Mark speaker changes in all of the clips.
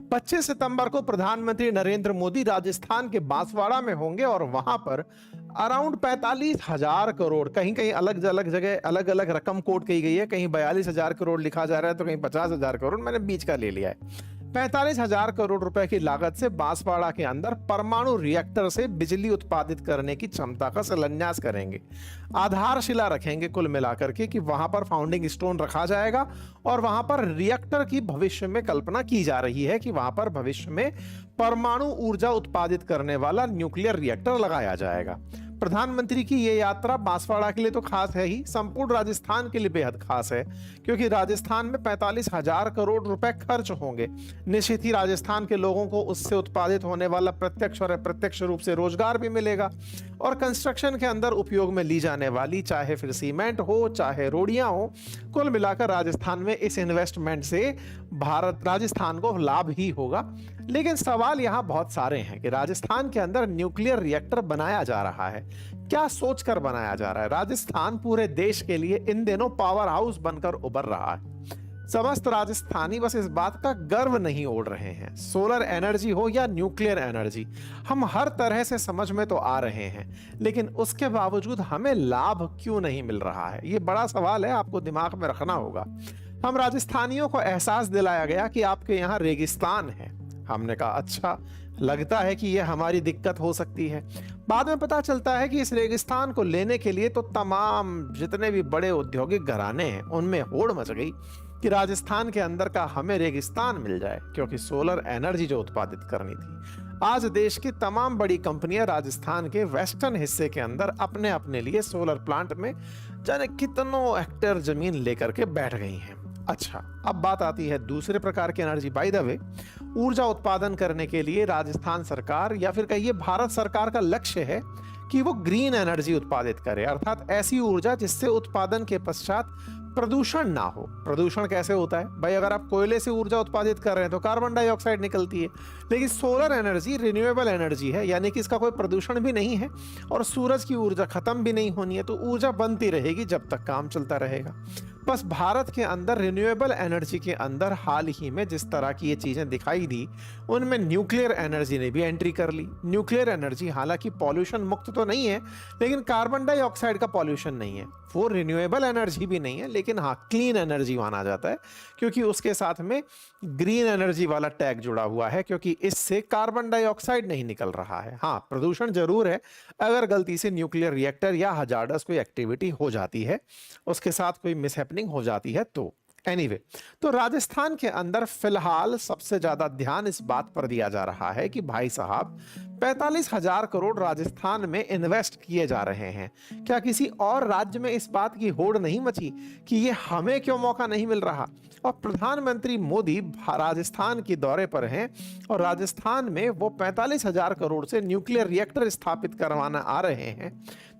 Speaker 1: 25 सितंबर को प्रधानमंत्री नरेंद्र मोदी राजस्थान के बांसवाड़ा में होंगे और वहां पर अराउंड 45,000 करोड़, कहीं कहीं अलग अलग जगह अलग अलग रकम कोट की गई है, कहीं 42,000 करोड़ लिखा जा रहा है तो कहीं 50,000 करोड़, मैंने बीच का ले लिया है। 45,000 करोड़ रुपए की लागत से बांसवाड़ा के अंदर परमाणु रिएक्टर से बिजली उत्पादित करने की क्षमता का शिलान्यास करेंगे। आधारशिला रखेंगे कुल मिलाकर के कि वहां पर फाउंडिंग स्टोन रखा जाएगा और वहां पर रिएक्टर की भविष्य में कल्पना की जा रही है कि वहां पर भविष्य में परमाणु ऊर्जा उत्पादित करने वाला न्यूक्लियर रिएक्टर लगाया जाएगा। प्रधानमंत्री की यह यात्रा बांसवाड़ा के लिए तो खास है ही, संपूर्ण राजस्थान के लिए बेहद खास है, क्योंकि राजस्थान में 45,000 करोड़ रुपए खर्च होंगे। निश्चित ही राजस्थान के लोगों को उससे उत्पादित होने वाला प्रत्यक्ष और अप्रत्यक्ष रूप से रोजगार भी मिलेगा और कंस्ट्रक्शन के अंदर उपयोग में ली जाने वाली चाहे फिर सीमेंट हो चाहे रोडियां हो, कुल मिलाकर राजस्थान में इस इन्वेस्टमेंट से राजस्थान को लाभ ही होगा। लेकिन सवाल यहां बहुत सारे हैं कि राजस्थान के अंदर न्यूक्लियर रिएक्टर बनाया जा रहा है, क्या सोचकर बनाया जा रहा है? राजस्थान पूरे देश के लिए इन दिनों पावर हाउस बनकर उभर रहा है। समस्त राजस्थानी बस इस बात का गर्व नहीं ओढ़ रहे हैं। सोलर एनर्जी हो या न्यूक्लियर एनर्जी, हम हर तरह से समझ में तो आ रहे हैं, लेकिन उसके बावजूद हमें लाभ क्यों नहीं मिल रहा है? ये बड़ा सवाल है, आपको दिमाग में रखना होगा। हम राजस्थानियों को एहसास दिलाया गया कि आपके यहाँ रेगिस्तान है। हमने कहा अच्छा, लगता है कि यह हमारी दिक्कत हो सकती है। बाद में पता चलता है कि इस रेगिस्तान को लेने के लिए तो तमाम जितने भी बड़े औद्योगिक घराने हैं उनमें होड़ मच गई कि राजस्थान के अंदर का हमें रेगिस्तान मिल जाए, क्योंकि सोलर एनर्जी जो उत्पादित करनी थी। आज देश की तमाम बड़ी कंपनियां राजस्थान के वेस्टर्न हिस्से के अंदर अपने अपने लिए सोलर प्लांट में जाने कितनों हेक्टेयर जमीन लेकर के बैठ गई हैं। अच्छा, अब बात आती है दूसरे प्रकार की एनर्जी। बाय द वे, ऊर्जा उत्पादन करने के लिए राजस्थान सरकार या फिर कहिए भारत सरकार का लक्ष्य है कि वो ग्रीन एनर्जी उत्पादित करे, अर्थात ऐसी ऊर्जा जिससे उत्पादन के पश्चात प्रदूषण ना हो। प्रदूषण कैसे होता है भाई? अगर आप कोयले से ऊर्जा उत्पादित कर रहे हैं तो कार्बन डाइऑक्साइड निकलती है, लेकिन सोलर एनर्जी रिन्यूएबल एनर्जी है, यानी कि इसका कोई प्रदूषण भी नहीं है और सूरज की ऊर्जा खत्म भी नहीं होनी है, तो ऊर्जा बनती रहेगी जब तक काम चलता रहेगा। बस भारत के अंदर रिन्यूएबल एनर्जी के अंदर हाल ही में जिस तरह की ये चीजें दिखाई दी, उनमें न्यूक्लियर एनर्जी ने भी एंट्री कर ली। न्यूक्लियर एनर्जी हालांकि पॉल्यूशन मुक्त तो नहीं है, लेकिन कार्बन डाइऑक्साइड का पॉल्यूशन नहीं है। वो रिन्यूएबल एनर्जी भी नहीं है, लेकिन हाँ क्लीन एनर्जी माना जाता है, क्योंकि उसके साथ में ग्रीन एनर्जी वाला टैग जुड़ा हुआ है, क्योंकि इससे कार्बन डाइऑक्साइड नहीं निकल रहा है। हाँ, प्रदूषण जरूर है अगर गलती से न्यूक्लियर रिएक्टर या हजार्डस कोई एक्टिविटी हो जाती है, उसके साथ कोई मिसहैपनिंग हो जाती है तो। एनीवे, तो राजस्थान के अंदर फिलहाल सबसे ज्यादा ध्यान इस बात पर दिया जा रहा है कि भाई साहब 45,000 करोड़ राजस्थान में इन्वेस्ट किए जा रहे हैं। क्या किसी और राज्य में इस बात की होड़ नहीं मची कि ये हमें क्यों मौका नहीं मिल रहा? और प्रधानमंत्री मोदी राजस्थान के दौरे पर हैं और राजस्थान में वो 45,000 करोड़ से न्यूक्लियर रिएक्टर स्थापित करवाना आ रहे हैं,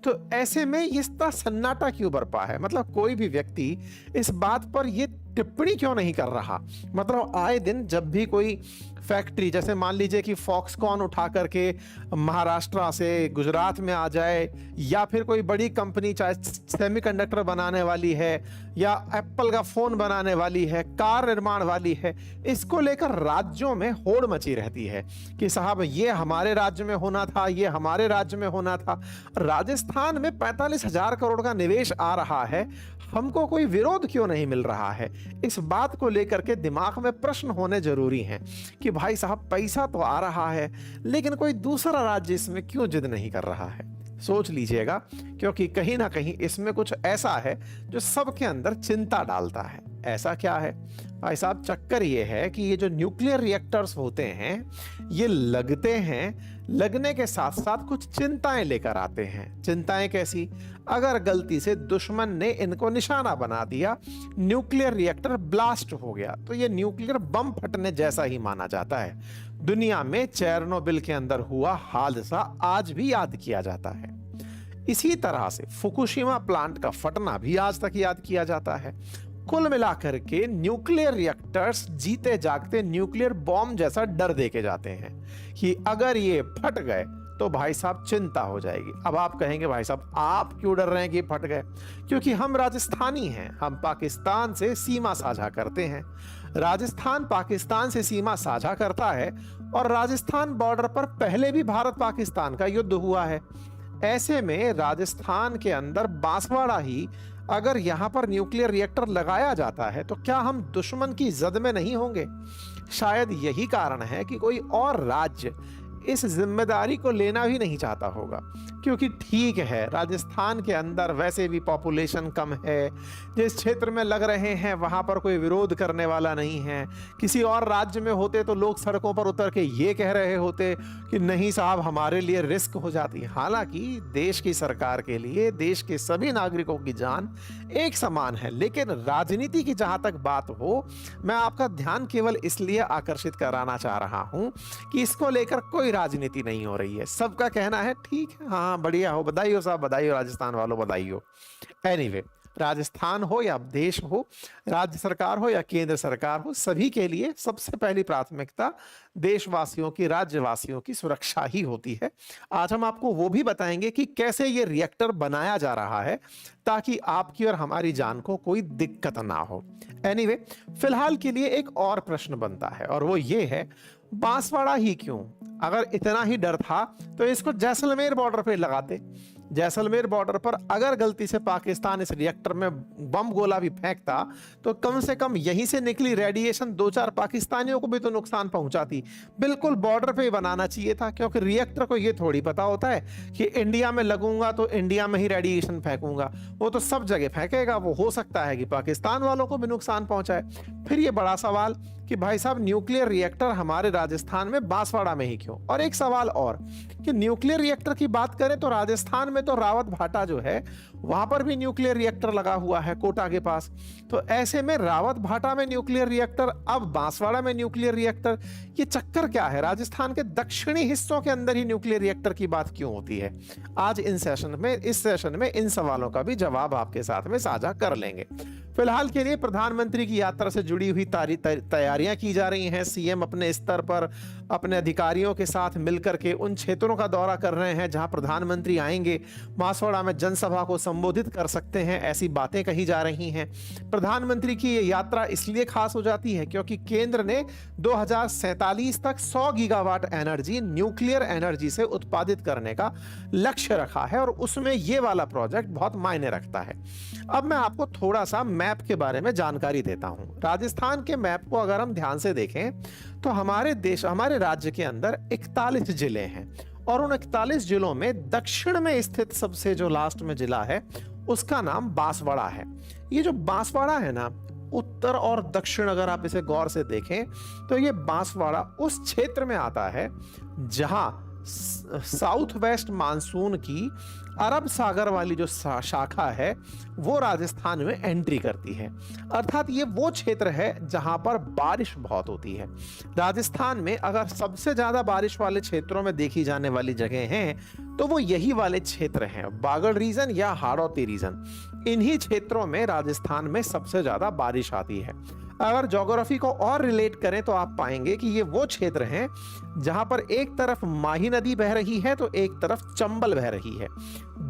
Speaker 1: तो ऐसे में इतना सन्नाटा क्यों बरपा है? मतलब कोई भी व्यक्ति इस बात पर ये टिप्पणी क्यों नहीं कर रहा? मतलब आए दिन जब भी कोई फैक्ट्री, जैसे मान लीजिए कि फॉक्सकॉन उठा करके महाराष्ट्र से गुजरात में आ जाए, या फिर कोई बड़ी कंपनी चाहे सेमीकंडक्टर बनाने वाली है या एप्पल का फोन बनाने वाली है, कार निर्माण वाली है, इसको लेकर राज्यों में होड़ मची रहती है कि साहब ये हमारे राज्य में होना था, ये हमारे राज्य में होना था। राजस्थान में 45,000 करोड़ का निवेश आ रहा है, हमको कोई विरोध क्यों नहीं मिल रहा है? इस बात को लेकर के दिमाग में प्रश्न होने जरूरी हैं कि भाई साहब पैसा तो आ रहा है, लेकिन कोई दूसरा राज्य इसमें क्यों जिद नहीं कर रहा है? सोच लीजिएगा, क्योंकि कहीं ना कहीं इसमें कुछ ऐसा है जो सबके अंदर चिंता डालता है। ऐसा क्या है भाई साहब? चक्कर ये है कि ये जो न्यूक्लियर रिएक्टर्स होते हैं, ये लगते हैं, लगने के साथ साथ कुछ चिंताएं लेकर आते हैं। चिंताएं कैसी? अगर गलती से दुश्मन ने इनको निशाना बना दिया, न्यूक्लियर रिएक्टर ब्लास्ट हो गया, तो ये न्यूक्लियर बम फटने जैसा ही माना जाता है। दुनिया में चेरनोबिल के अंदर हुआ हादसा आज भी याद किया जाता है। इसी तरह से फुकुशिमा प्लांट का फटना भी आज तक याद किया जाता है। कुल मिलाकर के न्यूक्लियर रिएक्टर्स जीते जागते न्यूक्लियर बॉम्ब जैसा डर देके जाते हैं कि अगर ये फट गए तो भाई साहब चिंता हो जाएगी। अब आप कहेंगे भाई साहब आप क्यों डर रहे हैं कि फट गए? क्योंकि हम राजस्थानी हैं, हम पाकिस्तान से सीमा साझा करते हैं। राजस्थान पाकिस्तान से सीमा साझा करता है और राजस्थान बॉर्डर पर पहले भी भारत पाकिस्तान का युद्ध हुआ है। ऐसे में राजस्थान के अंदर बांसवाड़ा ही अगर यहां पर न्यूक्लियर रिएक्टर लगाया जाता है तो क्या हम दुश्मन की जद में नहीं होंगे? शायद यही कारण है कि कोई और राज्य इस जिम्मेदारी को लेना भी नहीं चाहता होगा, क्योंकि ठीक है, राजस्थान के अंदर वैसे भी पॉपुलेशन कम है, जिस क्षेत्र में लग रहे हैं वहां पर कोई विरोध करने वाला नहीं है। किसी और राज्य में होते तो लोग सड़कों पर उतर के ये कह रहे होते कि नहीं साहब, हमारे लिए रिस्क हो जाती। हालांकि देश की सरकार के लिए देश के सभी नागरिकों की जान एक समान है, लेकिन राजनीति की जहां तक बात हो, मैं आपका ध्यान केवल इसलिए आकर्षित कराना चाह रहा हूं कि इसको लेकर कोई राजनीति नहीं हो रही है। सबका कहना है ठीक है, हाँ बढ़िया हो, बधाई हो साहब, बधाई हो राजस्थान वालों, बधाई हो। एनीवे, राजस्थान हो या देश हो, राज्य सरकार हो या केंद्र सरकार हो, सभी के लिए सबसे पहली प्राथमिकता देशवासियों की, राज्यवासियों की सुरक्षा ही होती है। आज हम आपको वो भी बताएंगे कि कैसे ये रिएक्टर बनाया जा रहा है ताकि आपकी और हमारी जान को कोई दिक्कत ना हो। एनीवे, फिलहाल के लिए एक और प्रश्न बनता है और वो ये है, बांसवाड़ा ही क्यों? अगर इतना ही डर था तो इसको जैसलमेर बॉर्डर पे लगाते। जैसलमेर बॉर्डर पर अगर गलती से पाकिस्तान इस रिएक्टर में बम गोला भी फेंकता तो कम से कम यहीं से निकली रेडिएशन 2-4 पाकिस्तानियों को भी तो नुकसान पहुंचाती। बिल्कुल बॉर्डर पे ही बनाना चाहिए था, क्योंकि रिएक्टर को ये थोड़ी पता होता है कि इंडिया में लगूंगा तो इंडिया में ही रेडिएशन फेंकूंगा। वो तो सब जगह फेंकेगा, वो हो सकता है कि पाकिस्तान वालों को भी नुकसान पहुंचाए। फिर ये बड़ा सवाल कि भाई साहब, न्यूक्लियर रिएक्टर हमारे राजस्थान में बांसवाड़ा में ही क्यों? और एक सवाल और कि न्यूक्लियर रिएक्टर की बात करें तो राजस्थान में तो रावत भाटा जो है वहां पर भी न्यूक्लियर रिएक्टर लगा हुआ है कोटा के पास। तो ऐसे में रावत भाटा में न्यूक्लियर रिएक्टर, अब बांसवाड़ा में न्यूक्लियर रिएक्टर, ये चक्कर क्या है? राजस्थान के दक्षिणी हिस्सों के अंदर ही न्यूक्लियर रिएक्टर की बात क्यों होती है? आज इस सेशन में इन सवालों का भी जवाब आपके साथ में साझा कर लेंगे। फिलहाल के लिए प्रधानमंत्री की यात्रा से जुड़ी हुई तैयारियां की जा रही हैं। सीएम अपने स्तर पर अपने अधिकारियों के साथ मिलकर के उन क्षेत्रों का दौरा कर रहे हैं जहां प्रधानमंत्री आएंगे, बांसवाड़ा में जनसभा को संबोधित कर सकते हैं, ऐसी बातें कही जा रही हैं। प्रधानमंत्री की ये यात्रा इसलिए खास हो जाती है क्योंकि केंद्र ने 2047 तक 100 गीगावाट एनर्जी न्यूक्लियर एनर्जी से उत्पादित करने का लक्ष्य रखा है और उसमें ये वाला प्रोजेक्ट बहुत मायने रखता है। अब मैं आपको थोड़ा सा मैप के बारे में जानकारी देता हूं। राजस्थान के मैप को अगर हम ध्यान से देखें तो हमारे राज्य के अंदर 41 जिले हैं और उन 41 जिलों में दक्षिण में स्थित सबसे जो लास्ट में जिला है उसका नाम बांसवाड़ा है। ये जो बांसवाड़ा है ना, उत्तर और दक्षिण अगर आप इसे गौर से देखें तो ये बांसवाड़ा उस क्षेत्र में आता है जहां साउथ वेस्ट मानसून की अरब सागर वाली जो शाखा है वो राजस्थान में एंट्री करती है। अर्थात ये वो क्षेत्र है जहां पर बारिश बहुत होती है। राजस्थान में अगर सबसे ज्यादा बारिश वाले क्षेत्रों में देखी जाने वाली जगह हैं तो वो यही वाले क्षेत्र हैं, बागड़ रीजन या हाड़ौती रीजन। इन्हीं क्षेत्रों में राजस्थान में सबसे ज्यादा बारिश आती है। अगर ज्योग्राफी को और रिलेट करें तो आप पाएंगे कि ये वो क्षेत्र हैं जहां पर एक तरफ माही नदी बह रही है तो एक तरफ चंबल बह रही है।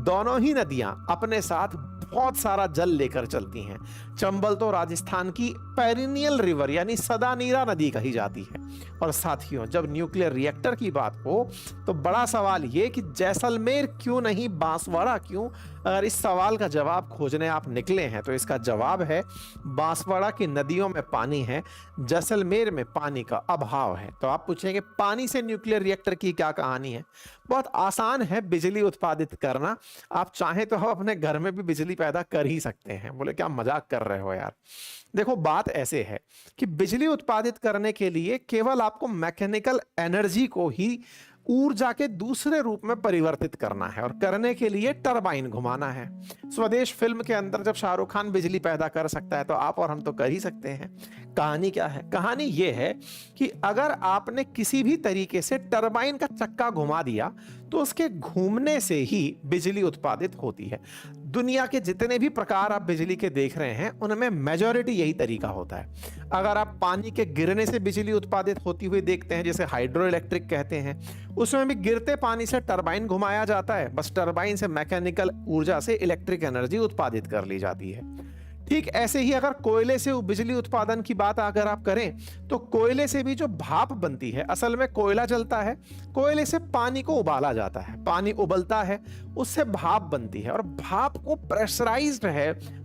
Speaker 1: दोनों ही नदियां अपने साथ बहुत सारा जल लेकर चलती हैं। चंबल तो राजस्थान की पेरिनियल रिवर यानी सदा नीरा नदी कही जाती है। और साथियों, जब न्यूक्लियर रिएक्टर की बात हो तो बड़ा सवाल ये कि जैसलमेर क्यों नहीं, बांसवाड़ा क्यों? अगर इस सवाल का जवाब खोजने आप निकले हैं तो इसका जवाब है बांसवाड़ा की नदियों में पानी है, जैसलमेर में पानी का अभाव है। तो आप पूछेंगे पानी से न्यूक्लियर रिएक्टर की क्या कहानी है? बहुत आसान है बिजली उत्पादित करना। आप चाहें तो हम अपने घर में भी बिजली पैदा कर ही सकते हैं। बोले क्या मजाक कर रहे हो यार? देखो बात ऐसे है कि बिजली उत्पादित करने के लिए केवल आपको मैकेनिकल एनर्जी को ही ऊर्जा के दूसरे रूप में परिवर्तित करना है और करने के लिए टरबाइन घुमाना है। स्वदेश फिल्म के अंदर जब शाहरुख खान बिजली पैदा कर सकता है तो आप और हम तो कर ही सकते हैं। कहानी क्या है? कहानी यह है कि अगर आपने किसी भी तरीके से टरबाइन का चक्का घुमा दिया तो उसके घूमने से ही बिजली उत्पादित होती है। दुनिया के जितने भी प्रकार आप बिजली के देख रहे हैं उनमें मेजॉरिटी यही तरीका होता है। अगर आप पानी के गिरने से बिजली उत्पादित होती हुई देखते हैं, जैसे हाइड्रो इलेक्ट्रिक कहते हैं, उसमें भी गिरते पानी से टरबाइन घुमाया जाता है। बस टरबाइन से मैकेनिकल ऊर्जा से इलेक्ट्रिक एनर्जी उत्पादित कर ली जाती है। ठीक ऐसे ही अगर कोयले से बिजली उत्पादन की बात अगर आप करें तो कोयले से भी जो भाप बनती है, असल में कोयला जलता है, कोयले से पानी को उबाला जाता है, पानी उबलता है, उससे भाप बनती है और भाप को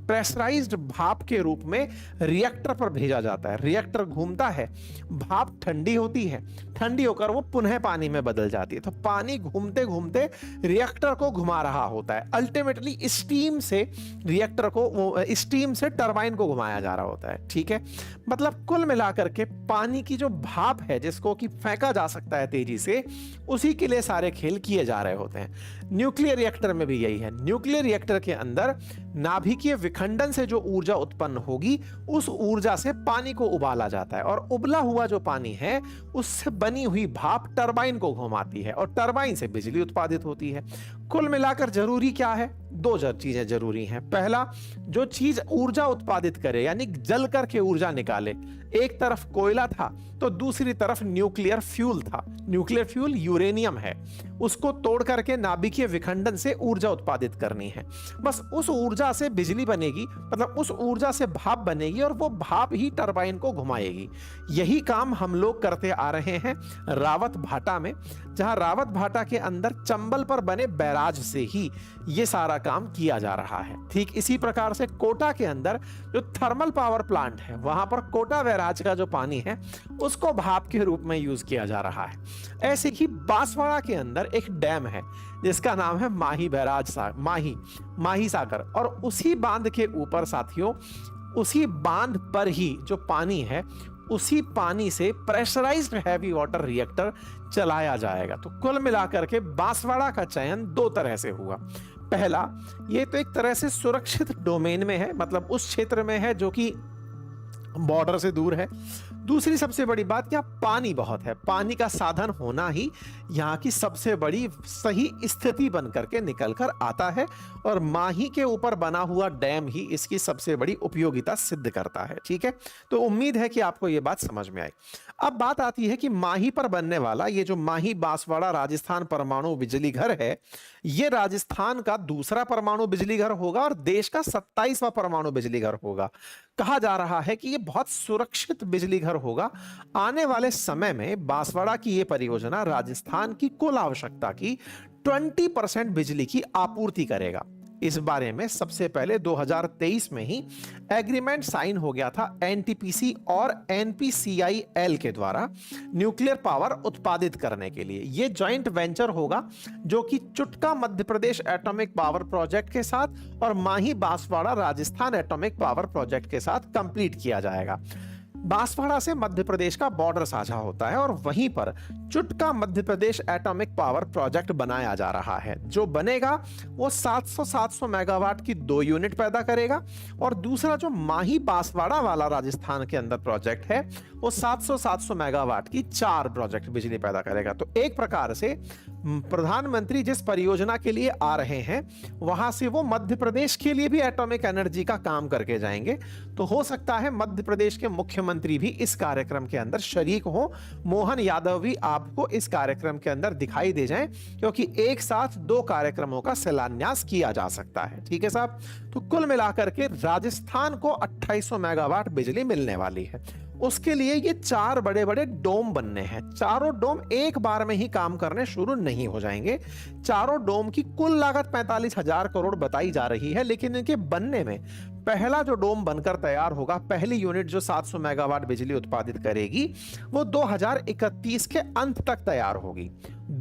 Speaker 1: प्रेशराइज्ड भाप के रूप में रिएक्टर पर भेजा जाता है। रिएक्टर घूमता है, भाप ठंडी होती है, ठंडी होकर वो पुनः पानी में बदल जाती है। तो पानी घूमते घूमते रिएक्टर को घुमा रहा होता है। अल्टीमेटली स्टीम से रिएक्टर को, स्टीम से टरबाइन को घुमाया जा रहा होता है। ठीक है, मतलब कुल मिलाकर के पानी की जो भाप है जिसको कि फेंका जा सकता है तेजी से, उसी के लिए सारे खेल किए जा रहे होते हैं। न्यूक्लियर रिएक्टर में भी यही है। न्यूक्लियर रिएक्टर के अंदर नाभिकीय विखंडन से जो ऊर्जा उत्पन्न होगी, उस ऊर्जा से पानी को उबाला जाता है और उबला हुआ जो पानी है उससे बनी हुई भाप टरबाइन को घुमाती है और टरबाइन से बिजली उत्पादित होती है। कुल मिलाकर जरूरी क्या है? दो चीजें जरूरी हैं। पहला, जो चीज ऊर्जा उत्पादित करे यानी जल करके ऊर्जा निकाले। एक तरफ कोयला था तो दूसरी तरफ न्यूक्लियर फ्यूल था। न्यूक्लियर फ्यूल यूरेनियम है, उसको तोड़ करके नाभिकीय विखंडन से ऊर्जा उत्पादित करनी है। बस उस ऊर्जा से बिजली बनेगी, मतलब उस ऊर्जा से भाप बनेगी और वो भाप ही टरबाइन को घुमाएगी। यही काम हम लोग करते आ रहे हैं रावत भाटा में, जहां रावत भाटा के अंदर चंबल पर बने बैराज से ही ये सारा काम किया जा रहा है। ठीक इसी प्रकार से कोटा के अंदर जो थर्मल पावर प्लांट है, वहां पर कोटा बैराज का जो पानी है उसको भाप के रूप में यूज किया जा रहा है। ऐसे ही बांसवाड़ा के अंदर एक डैम है जिसका नाम है माही सागर, और उसी बांध के ऊपर साथियों, उसी बांध पर ही जो पानी है, उसी पानी से प्रेशराइज्ड हैवी वाटर रिएक्टर चलाया जाएगा। तो कुल मिलाकर के बांसवाड़ा का चयन दो तरह से हुआ। पहला, ये तो एक तरह से सुरक्षित डोमेन में है, मतलब उस क्षेत्र में है जो कि बॉर्डर से दूर है। दूसरी सबसे बड़ी बात, क्या पानी बहुत है, पानी का साधन होना ही यहाँ की सबसे बड़ी सही स्थिति बन करके निकल कर आता है, और माही के ऊपर बना हुआ डैम ही इसकी सबसे बड़ी उपयोगिता सिद्ध करता है। ठीक है, तो उम्मीद है कि आपको ये बात समझ में आई। अब बात आती है कि माही पर बनने वाला ये जो माही बांसवाड़ा राजस्थान परमाणु बिजली घर है, ये राजस्थान का दूसरा परमाणु बिजली घर होगा और देश का 27वां परमाणु बिजली घर होगा। कहा जा रहा है कि ये बहुत सुरक्षित बिजली घर होगा। आने वाले समय में बांसवाड़ा की ये परियोजना राजस्थान की कुल आवश्यकता की 20% बिजली की आपूर्ति करेगा। इस बारे में सबसे पहले 2023 में ही एग्रीमेंट साइन हो गया था एनटीपीसी और एनपीसीआईएल के द्वारा न्यूक्लियर पावर उत्पादित करने के लिए। यह जॉइंट वेंचर होगा जो कि Chutka Madhya Pradesh atomic power project के साथ और Mahi Banswara Rajasthan atomic power project के साथ कंप्लीट किया जाएगा। बांसवाड़ा से मध्य प्रदेश का बॉर्डर साझा होता है और वहीं पर चुटका Madhya Pradesh atomic power project बनाया जा रहा है। जो बनेगा वो 700 मेगावाट की 2 यूनिट पैदा करेगा, और दूसरा जो माही बांसवाड़ा वाला राजस्थान के अंदर प्रोजेक्ट है वो 700 मेगावाट की 4 प्रोजेक्ट बिजली पैदा करेगा। तो एक प्रकार से प्रधानमंत्री जिस परियोजना के लिए आ रहे हैं वहां से वो मध्य प्रदेश के लिए भी एटॉमिक एनर्जी का काम करके जाएंगे। तो हो सकता है मध्य प्रदेश के मुख्यमंत्री भी इस कार्यक्रम के अंदर शरीक हो। मोहन यादव भी आपको इस कार्यक्रम के अंदर दिखाई दे जाएं, क्योंकि एक साथ 2 कार्यक्रमों का शिलान्यास किया जा सकता है। ठीक है साहब, तो कुल मिलाकर के राजस्थान को 2800 मेगावाट बिजली मिलने वाली है। उसके लिए ये 4 बड़े बड़े डोम बनने हैं। चारों डोम एक बार में ही काम करने शुरू नहीं हो जाएंगे। चारों डोम की कुल लागत 45,000 करोड़ बताई जा रही है, लेकिन इनके बनने में पहला जो डोम बनकर तैयार होगा, पहली यूनिट जो 700 मेगावाट बिजली उत्पादित करेगी, वो 2031 के अंत तक तैयार होगी।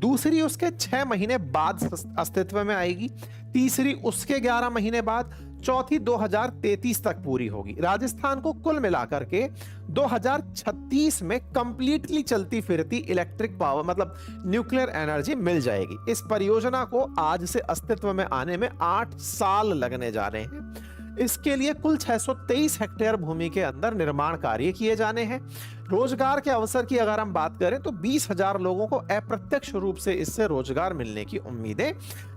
Speaker 1: दूसरी उसके 6 महीने बाद अस्तित्व में आएगी, तीसरी उसके 11 महीने बाद, चौथी 2033 तक पूरी होगी। राजस्थान को कुल मिलाकर के 2036 में कंप्लीटली चलती फिरती इलेक्ट्रिक पावर मतलब न्यूक्लियर एनर्जी मिल जाएगी। इस परियोजना को आज से अस्तित्व में आने में 8 साल लगने जा रहे हैं। इसके लिए कुल 623 हेक्टेयर भूमि के अंदर निर्माण कार्य किए जाने हैं। रोजगार के अवसर की अगर हम बात करें तो 20,000 लोगों को अप्रत्यक्ष रूप से इससे रोजगार मिलने की उम्मीदें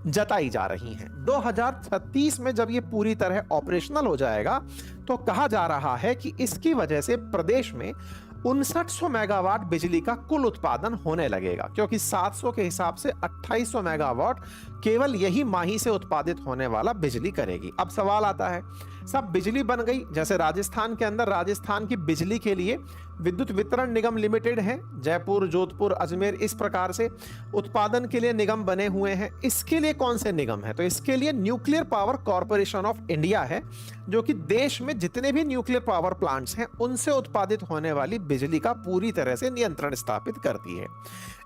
Speaker 1: जताई जा रही हैं। 2036 में जब ये पूरी तरह ऑपरेशनल हो जाएगा तो कहा जा रहा है कि इसकी वजह से प्रदेश में 5900 मेगावाट बिजली का कुल उत्पादन होने लगेगा, क्योंकि 700 के हिसाब से 2800 मेगावाट केवल यही माही से उत्पादित होने वाला बिजली करेगी। अब सवाल आता है सब बिजली बन गई। जैसे राजस्थान के अंदर राजस्थान की बिजली के लिए विद्युत वितरण निगम लिमिटेड है, जयपुर, जोधपुर, अजमेर, इस प्रकार से उत्पादन के लिए निगम बने हुए हैं। इसके लिए कौन से निगम है? तो इसके लिए nuclear power corporation of India है, जो कि देश में जितने भी न्यूक्लियर पावर प्लांट्स हैं उनसे उत्पादित होने वाली बिजली का पूरी तरह से नियंत्रण स्थापित करती है।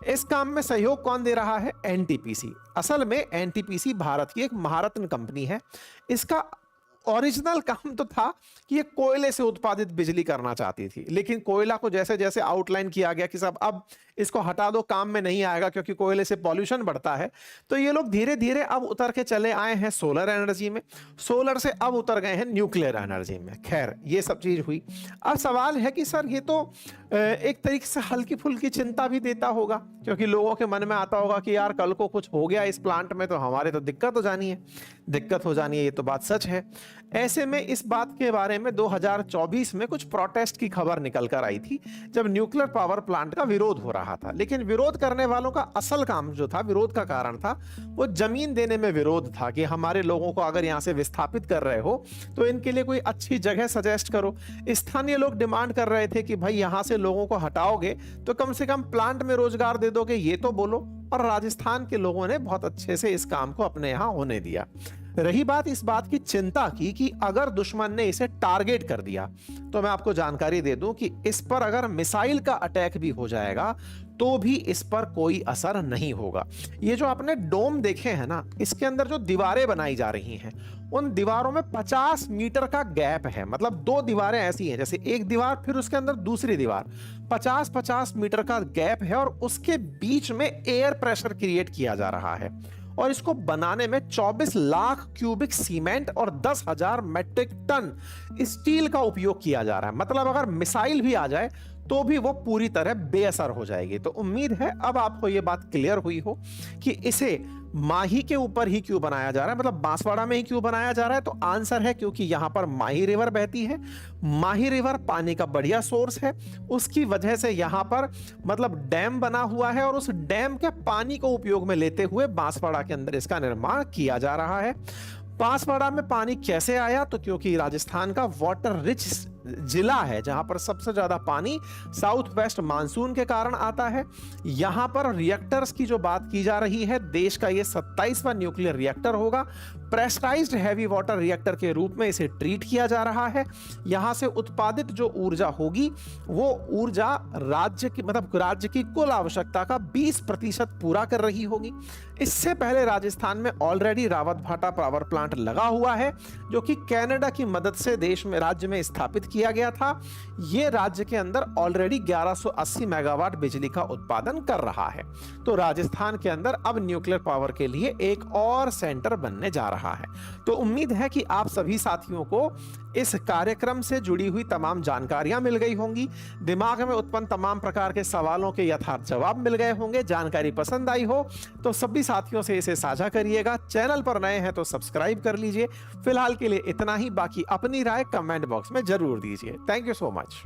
Speaker 1: इस काम में सहयोग कौन दे रहा है? एनटीपीसी। असल में एनटीपीसी भारत की एक महारत्न कंपनी है। इसका ओरिजिनल काम तो था कि ये कोयले से उत्पादित बिजली करना चाहती थी, लेकिन कोयला को जैसे जैसे आउटलाइन किया गया कि सब अब इसको हटा दो, काम में नहीं आएगा क्योंकि कोयले से पॉल्यूशन बढ़ता है, तो ये लोग धीरे धीरे अब उतर के चले आए हैं सोलर एनर्जी में, सोलर से अब उतर गए हैं न्यूक्लियर एनर्जी में। खैर, ये सब चीज हुई। अब सवाल है कि सर ये तो एक तरीके से हल्की फुल्की चिंता भी देता होगा, क्योंकि लोगों के मन में आता होगा कि यार कल को कुछ हो गया इस प्लांट में तो हमारे तो दिक्कत हो जानी है, दिक्कत हो जानी है, ये तो बात सच है। ऐसे में इस बात के बारे में 2024 में कुछ प्रोटेस्ट की खबर निकल कर आई थी, जब न्यूक्लियर पावर प्लांट का विरोध हो रहा था। लेकिन विरोध करने वालों का असल काम जो था, विरोध का कारण था, वो जमीन देने में विरोध था कि हमारे लोगों को अगर यहां से विस्थापित कर रहे हो तो इनके लिए कोई अच्छी जगह सजेस्ट करो। स्थानीय लोग डिमांड कर रहे थे कि भाई यहां से लोगों को हटाओगे तो कम से कम प्लांट में रोजगार दे दोगे, ये तो बोलो। और राजस्थान के लोगों ने बहुत अच्छे से इस काम को अपने यहां होने दिया। रही बात इस बात की चिंता की कि अगर दुश्मन ने इसे टारगेट कर दिया, तो मैं आपको जानकारी दे दूं कि इस पर अगर मिसाइल का अटैक भी हो जाएगा तो भी इस पर कोई असर नहीं होगा। ये जो आपने डोम देखे हैं ना, इसके अंदर जो दीवारें बनाई जा रही हैं, उन दीवारों में 50 मीटर का गैप है। मतलब दो दीवारें ऐसी हैं, जैसे एक दीवार फिर उसके अंदर दूसरी दीवार, 50-50 मीटर का गैप है, और उसके बीच में एयर प्रेशर क्रिएट किया जा रहा है। और इसको बनाने में 24 लाख क्यूबिक सीमेंट और 10,000 मेट्रिक टन स्टील का उपयोग किया जा रहा है। मतलब अगर मिसाइल भी आ जाए तो भी वो पूरी तरह बेअसर हो जाएगी। तो उम्मीद है अब आपको ये बात क्लियर हुई हो कि इसे माही के ऊपर ही क्यों बनाया जा रहा है, मतलब बांसवाड़ा में ही क्यों बनाया जा रहा है। तो आंसर है क्योंकि यहां पर माही रिवर बहती है। माही रिवर पानी का बढ़िया सोर्स है, उसकी वजह से यहां पर मतलब डैम बना हुआ है, और उस डैम के पानी को उपयोग में लेते हुए बांसवाड़ा के अंदर इसका निर्माण किया जा रहा है। बांसवाड़ा में पानी कैसे आया? तो क्योंकि राजस्थान का वाटर रिच जिला है, जहां पर सबसे ज्यादा पानी साउथ वेस्ट मानसून के कारण आता है। यहां पर रिएक्टर्स की जो बात की जा रही है, देश का ये 27वां न्यूक्लियर रिएक्टर होगा। प्रेशराइज्ड हैवी वाटर रिएक्टर के रूप में इसे ट्रीट किया जा रहा है। यहां से उत्पादित जो ऊर्जा होगी वो ऊर्जा राज्य की मतलब राज्य की कुल आवश्यकता का 20% पूरा कर रही होगी। इससे पहले राजस्थान में ऑलरेडी रावतभाटा पावर प्लांट लगा हुआ है, जो कि कनाडा की मदद से देश में राज्य में स्थापित किया गया था। यह राज्य के अंदर ऑलरेडी 1180 मेगावाट बिजली का उत्पादन कर रहा है। तो राजस्थान के अंदर अब न्यूक्लियर पावर के लिए एक और सेंटर बनने जा रहा है। तो उम्मीद है कि आप सभी साथियों को इस कार्यक्रम से जुड़ी हुई तमाम जानकारियां मिल गई होंगी, दिमाग में उत्पन्न तमाम प्रकार के सवालों के यथार्थ जवाब मिल गए होंगे। जानकारी पसंद आई हो तो सभी साथियों से इसे साझा करिएगा। चैनल पर नए हैं तो सब्सक्राइब कर लीजिए। फिलहाल के लिए इतना ही, बाकी अपनी राय कमेंट बॉक्स में जरूर दीजिए। Thank you so much.